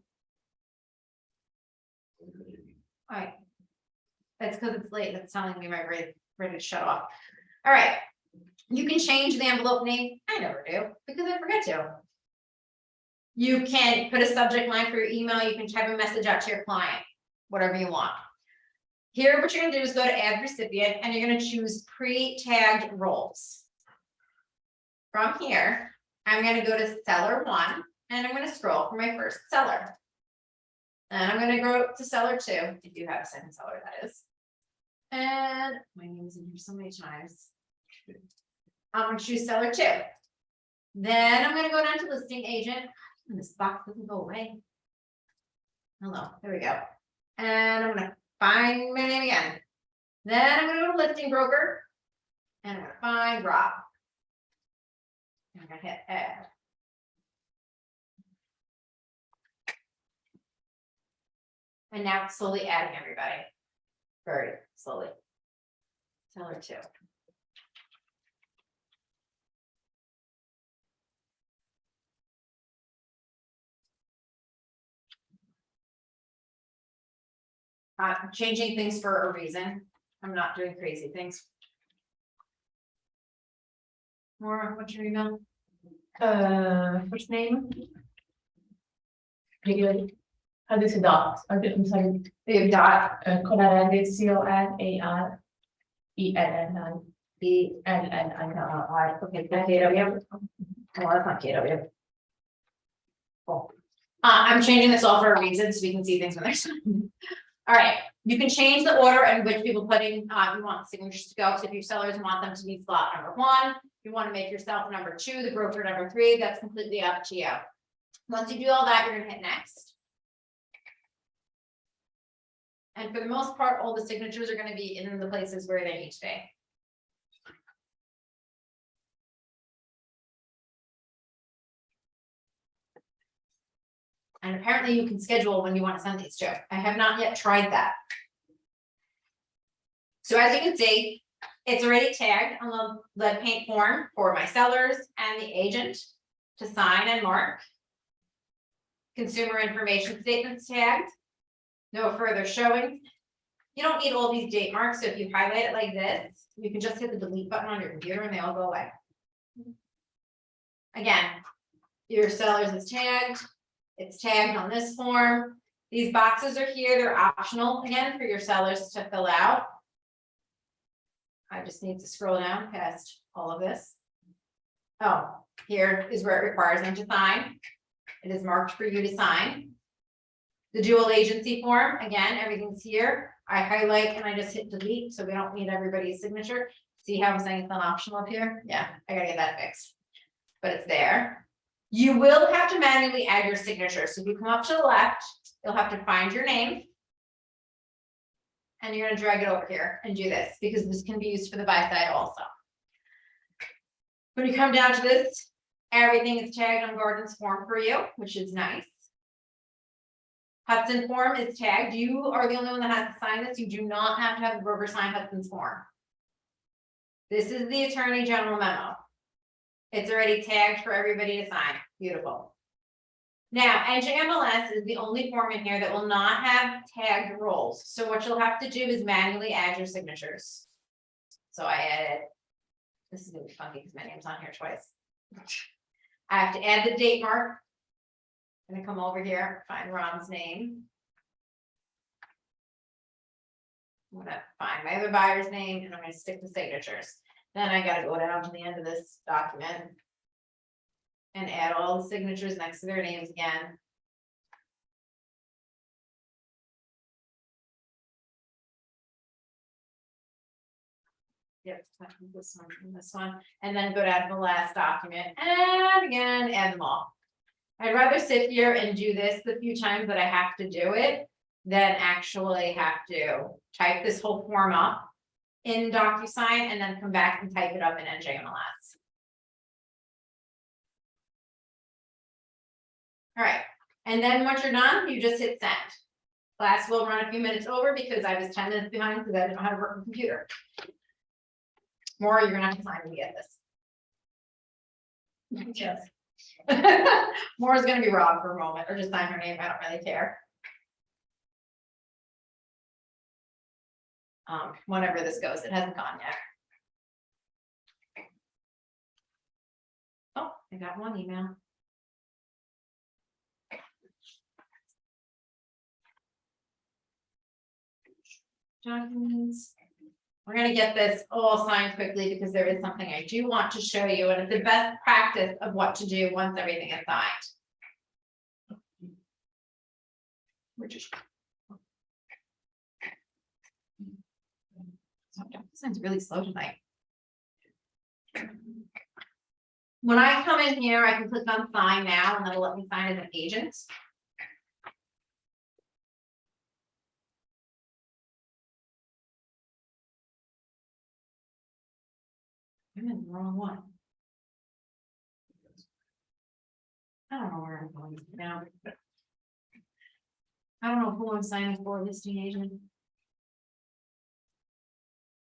All right. That's because it's late. That's telling me my ready to shut off. All right. You can change the envelope name. I never do because I forget to. You can put a subject line for your email. You can type a message out to your client, whatever you want. Here, what you're going to do is go to add recipient and you're going to choose pre-tagged roles. From here, I'm going to go to seller 1 and I'm going to scroll for my first seller. And I'm going to go to seller 2. If you have a second seller, that is. And my name is in here so many times. I'm going to choose seller 2. Then I'm going to go down to listing agent. And this box doesn't go away. Hello, there we go. And I'm going to find my name again. Then I'm going to go to listing broker. And I'm going to find Rob. And I'm going to hit add. And now it's slowly adding everybody. Very slowly. Seller 2. I'm changing things for a reason. I'm not doing crazy things. Maura, what's your email? First name. Regular. How do you say dot? I'm sorry. Dot Conarelli, CONARELLI. ELLI. Okay, KW. Oh, that's not KW. Oh. I'm changing this all for a reason, so we can see things when they're signed. All right, you can change the order in which people put in, you want signatures to go, so if your sellers want them to be slot number 1, you wanna make yourself number 2, the broker number 3, that's completely up to you. Once you do all that, you're gonna hit next. And for the most part, all the signatures are gonna be in the places where they need to be. And apparently you can schedule when you want to send these to. I have not yet tried that. So as you can see, it's already tagged on the lead paint form for my sellers and the agent to sign and mark. Consumer information statements tagged. No further showing. You don't need all these date marks, so if you highlight it like this, you can just hit the delete button on your computer and they all go away. Again, your sellers is tagged. It's tagged on this form. These boxes are here. They're optional again for your sellers to fill out. I just need to scroll down past all of this. Oh, here is where it requires them to sign. It is marked for you to sign. The dual agency form, again, everything's here. I highlight and I just hit delete, so we don't need everybody's signature. See how I'm saying it's not optional up here? Yeah, I gotta get that fixed. But it's there. You will have to manually add your signature. So if you come up to the left, you'll have to find your name. And you're gonna drag it over here and do this, because this can be used for the buy side also. When you come down to this, everything is tagged on Gordon's form for you, which is nice. Hudson form is tagged. You are the only one that has to sign this. You do not have to have the broker sign Hudson's form. This is the Attorney General memo. It's already tagged for everybody to sign. Beautiful. Now, NJMLS is the only form in here that will not have tagged roles. So what you'll have to do is manually add your signatures. So I added, this is gonna be funky because my name's on here twice. I have to add the date mark. I'm gonna come over here, find Ron's name. I'm gonna find my other buyer's name and I'm gonna stick the signatures. Then I gotta go down to the end of this document. And add all the signatures next to their names again. Yep, this one and this one, and then go down to the last document and again, add them all. I'd rather sit here and do this the few times that I have to do it than actually have to type this whole form up in DocuSign and then come back and type it up in NJMLS. All right, and then once you're done, you just hit send. Class will run a few minutes over because I was 10 minutes behind because I didn't know how to work a computer. More, you're gonna have to sign when you get this. Yes. More is gonna be Rob for a moment, or just sign her name, I don't really care. Whenever this goes, it hasn't gone yet. Oh, I got one email. Documents. We're gonna get this all signed quickly because there is something I do want to show you, and it's the best practice of what to do once everything is signed. Which is. Sounds really slow tonight. When I come in here, I can click on sign now and that'll let me sign as an agent. I'm in the wrong one. I don't know where I'm going now. I don't know who I'm signing for, listing agent.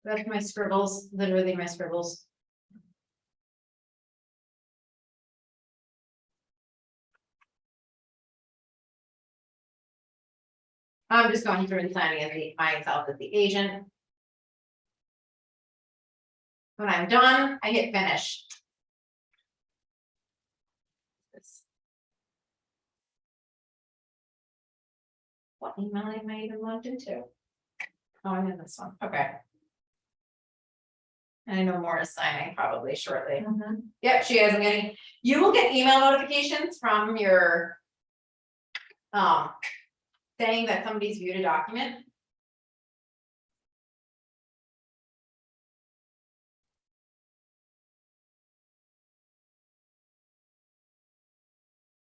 That's my scribbles, literally my scribbles. I'm just going through and signing as myself as the agent. When I'm done, I hit finish. What email am I even logged into? Oh, I'm in this one, okay. And I know Maura's signing probably shortly. Yep, she is. I'm getting, you will get email notifications from your saying that somebody's viewed a document.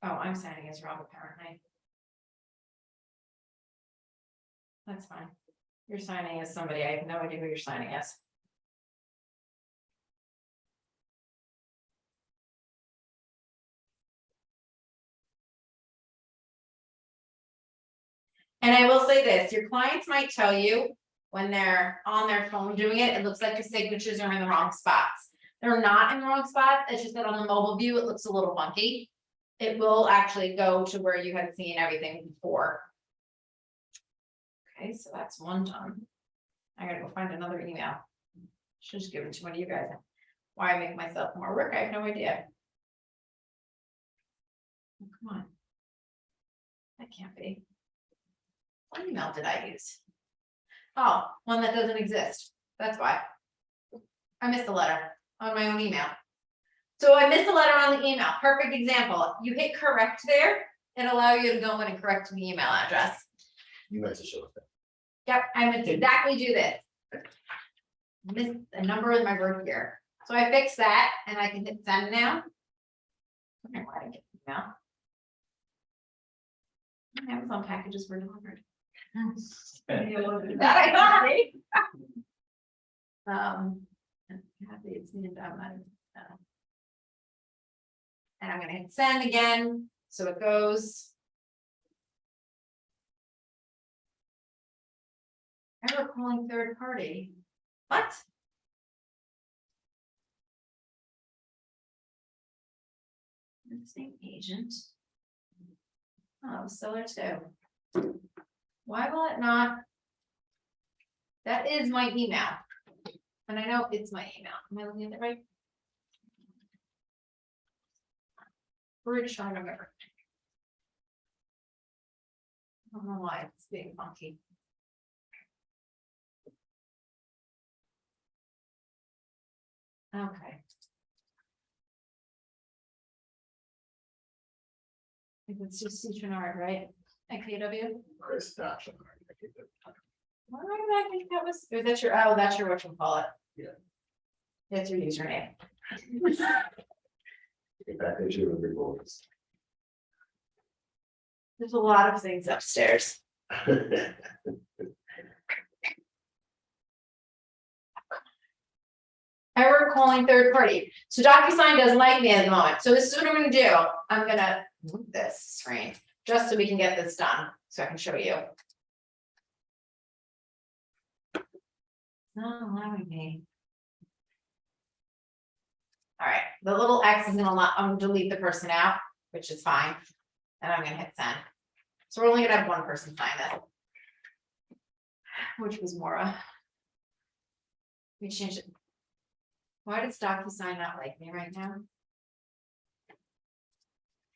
Oh, I'm signing as wrong apparently. That's fine. You're signing as somebody, I have no idea who you're signing as. And I will say this, your clients might tell you when they're on their phone doing it, it looks like the signatures are in the wrong spots. They're not in the wrong spot, it's just that on the mobile view, it looks a little funky. It will actually go to where you had seen everything before. Okay, so that's one done. I gotta go find another email. Should just give it to one of you guys. Why I make myself more work, I have no idea. Oh, come on. That can't be. What email did I use? Oh, one that doesn't exist. That's why. I missed a letter on my own email. So I missed a letter on the email. Perfect example. You hit correct there, it'll allow you to go in and correct the email address. You meant to show us that. Yep, I meant to exactly do this. Missed a number in my word here. So I fixed that and I can hit send now. Okay, why did I get the email? Amazon packages were delivered. That I got, see? Happy it's needed, and I'm gonna hit send again, so it goes. Ever calling third party, what? Same agent. Oh, seller too. Why will it not? That is my email. And I know it's my email. Am I looking at it right? We're just trying to remember. I don't know why it's being funky. Okay. I think it's just Citronard, right? KW. Chris, Dash, Why did I think that was, or that's your, oh, that's your whatchamacallit. Yeah. That's your username. In fact, they should have been boys. There's a lot of things upstairs. Error calling third party. So DocuSign doesn't like me at the moment. So this is what I'm gonna do. I'm gonna move this screen just so we can get this done, so I can show you. Not allowing me. All right, the little X is gonna allow, I'm gonna delete the person out, which is fine. And I'm gonna hit send. So we're only gonna have one person sign this. Which was Maura. We changed it. Why does DocuSign not like me right now?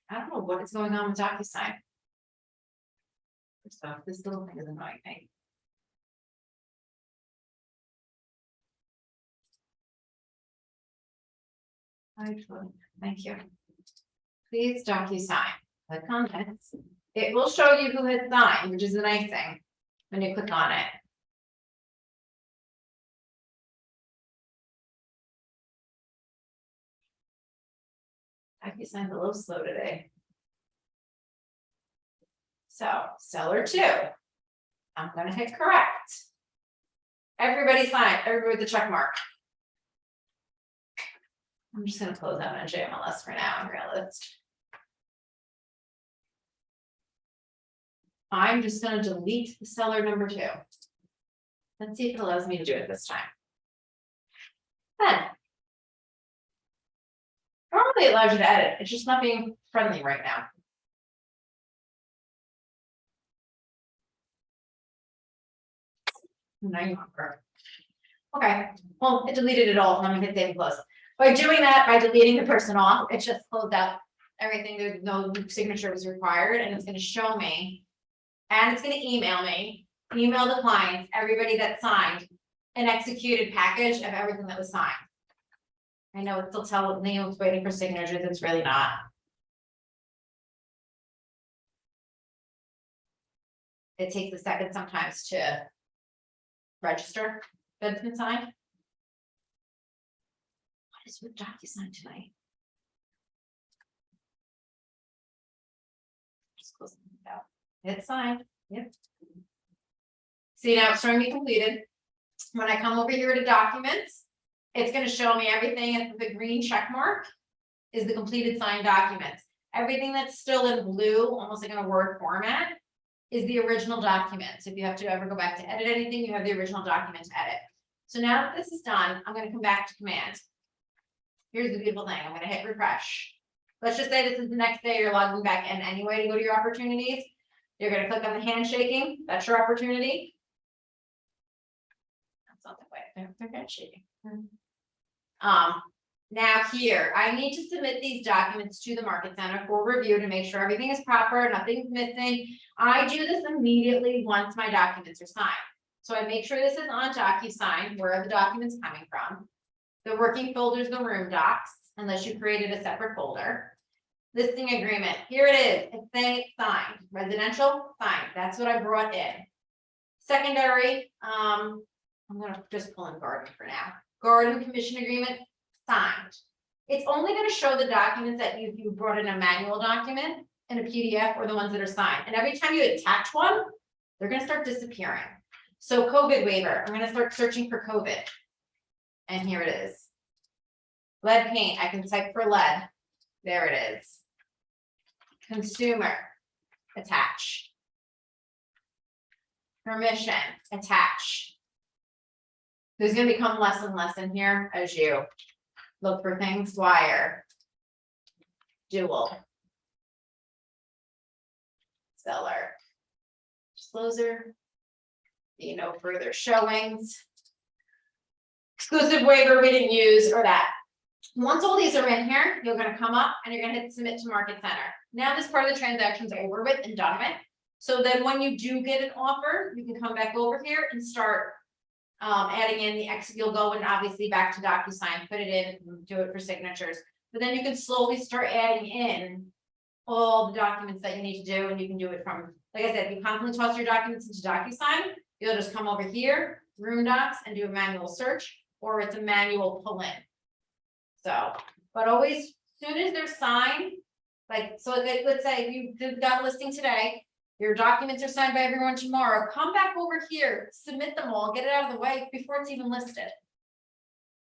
I don't know what is going on with DocuSign. First off, this little thing is annoying me. Thank you. Please DocuSign. Click on this. It will show you who has signed, which is a nice thing when you click on it. DocuSign's a little slow today. So seller 2. I'm gonna hit correct. Everybody signed, everybody with the check mark. I'm just gonna close out NJMLS for now and realist. I'm just gonna delete the seller number 2. Let's see if it allows me to do it this time. Then. Normally it allows you to edit, it's just not being friendly right now. Now you want her. Okay, well, it deleted it all, and I'm gonna hit save and close. By doing that, by deleting the person off, it just closed out everything, there's no signature was required, and it's gonna show me. And it's gonna email me, email the clients, everybody that signed an executed package of everything that was signed. I know it's still telling me it's waiting for signatures, it's really not. it takes a second sometimes to register that it's been signed. What is with DocuSign tonight? Just close it out. It's signed, yep. See, now it's showing me completed. When I come over here to documents, it's gonna show me everything, and the green check mark is the completed signed documents. Everything that's still in blue, almost like in a Word format, is the original documents. If you have to ever go back to edit anything, you have the original document to edit. So now that this is done, I'm gonna come back to command. Here's the beautiful thing, I'm gonna hit refresh. Let's just say this is the next day, you're logging back in anyway to go to your opportunities. You're gonna click on the handshaking, that's your opportunity. That's not the way, they're handshaking. Now here, I need to submit these documents to the Market Center for review to make sure everything is proper, nothing's missing. I do this immediately once my documents are signed. So I make sure this is on DocuSign, where are the documents coming from? The working folder is the room docs, unless you created a separate folder. Listing agreement, here it is, it's saying it's signed. Residential, signed, that's what I brought in. Secondary, I'm gonna just pull in garden for now. Garden commission agreement, signed. It's only gonna show the documents that you brought in a manual document in a PDF, or the ones that are signed. And every time you attach one, they're gonna start disappearing. So COVID waiver, I'm gonna start searching for COVID. And here it is. Lead paint, I can type for lead. There it is. Consumer, attach. Permission, attach. There's gonna become less and less in here as you look for things. Wire, dual, seller, disclosure, no further showings. Exclusive waiver we didn't use, or that. Once all these are in here, you're gonna come up and you're gonna hit submit to Market Center. Now this part of the transaction's over with and done with. So then when you do get an offer, you can come back over here and start adding in the exit. You'll go and obviously back to DocuSign, put it in, do it for signatures. But then you can slowly start adding in all the documents that you need to do, and you can do it from, like I said, if you constantly toss your documents into DocuSign, you'll just come over here, room docs, and do a manual search, or it's a manual pull in. So, but always, soon as they're signed, like, so let's say you got a listing today, your documents are signed by everyone tomorrow, come back over here, submit them all, get it out of the way before it's even listed.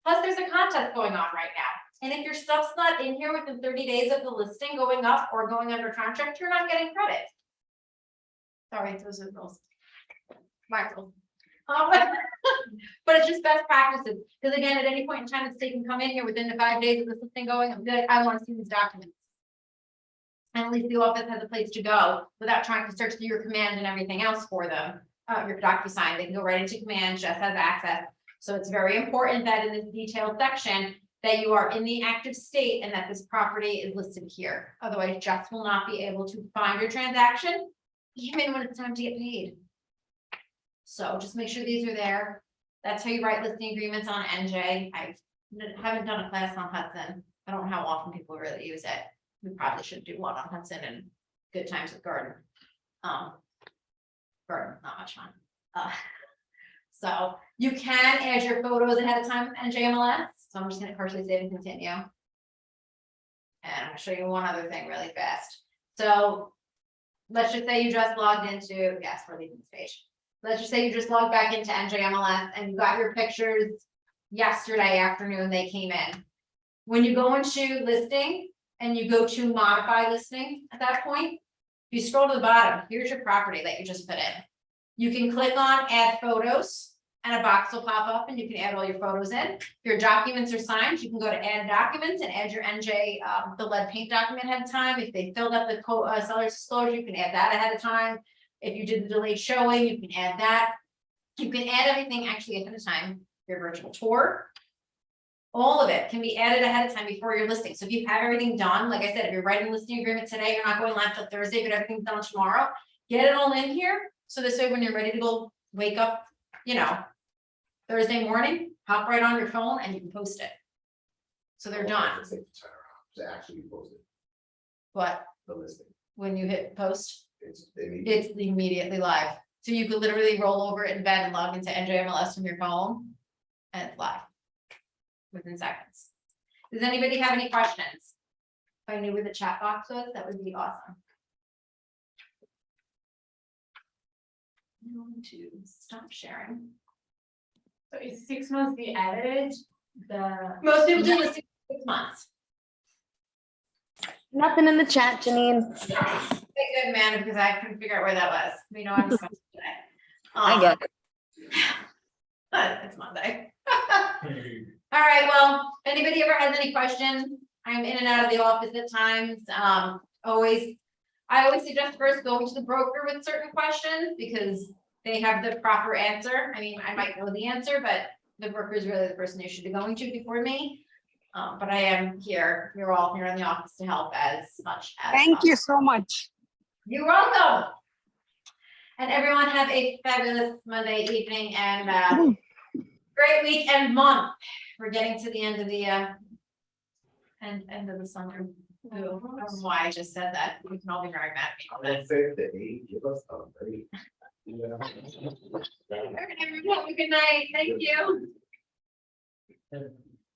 Plus, there's a contest going on right now. And if your stuff's not in here within 30 days of the listing going up or going under contract, you're not getting credit. Sorry, those are rules. My rules. But it's just best practices, because again, at any point in time, the state can come in here within the 5 days of this thing going, I'm good, I want to see these documents. And at least the office has a place to go without trying to search through your command and everything else for them. Your DocuSign, they can go right into command, Jess has access. So it's very important that in this detailed section that you are in the active state and that this property is listed here. Otherwise, Jess will not be able to find your transaction, even when it's time to get paid. So just make sure these are there. That's how you write listing agreements on NJ. I haven't done a class on Hudson. I don't know how often people really use it. We probably should do one on Hudson and good times with Garden. Garden's not much fun. So you can add your photos ahead of time with NJMLS. So I'm just gonna partially save and continue. And I'm gonna show you one other thing really fast. So let's just say you just logged into, yes, we're leaving this page. Let's just say you just logged back into NJMLS and you got your pictures yesterday afternoon, they came in. When you go into listing and you go to modify listing at that point, if you scroll to the bottom, here's your property that you just put in. You can click on add photos and a box will pop up and you can add all your photos in. If your documents are signed, you can go to add documents and add your NJ, the lead paint document ahead of time. If they filled up the seller's disclosure, you can add that ahead of time. If you did the delayed showing, you can add that. You can add everything actually ahead of time. Your virtual tour, all of it can be added ahead of time before your listing. So if you have everything done, like I said, if you're writing listing agreement today, you're not going live till Thursday, but everything's done tomorrow, get it all in here. So this way, when you're ready to go wake up, you know, Thursday morning, hop right on your phone and you can post it. So they're done. To actually post it, What, the listing. when you hit post? It's immediate. It's immediately live. So you could literally roll over in bed and log into NJMLS from your phone. And it's live. Within seconds. Does anybody have any questions? If I knew where the chat box was, that would be awesome. I'm going to stop sharing. So is 6 months the average, the, Most people do this 6 months. Nothing in the chat, Janine. Thank good man, because I couldn't figure out where that was. We know I'm supposed to today. I get it. But it's Monday. All right, well, if anybody ever has any questions, I'm in and out of the office at times. I always suggest first going to the broker with certain questions because they have the proper answer. I mean, I might know the answer, but the broker is really the person you should be going to before me. But I am here, you're all here in the office to help as much as. Thank you so much. You're welcome. And everyone have a fabulous Monday evening and great week and month. We're getting to the end of the end of the summer. Ooh, I don't know why I just said that. We can all be very mad I'm at me. gonna say the eight, give us a break. All right, everyone, have a good night. Thank you.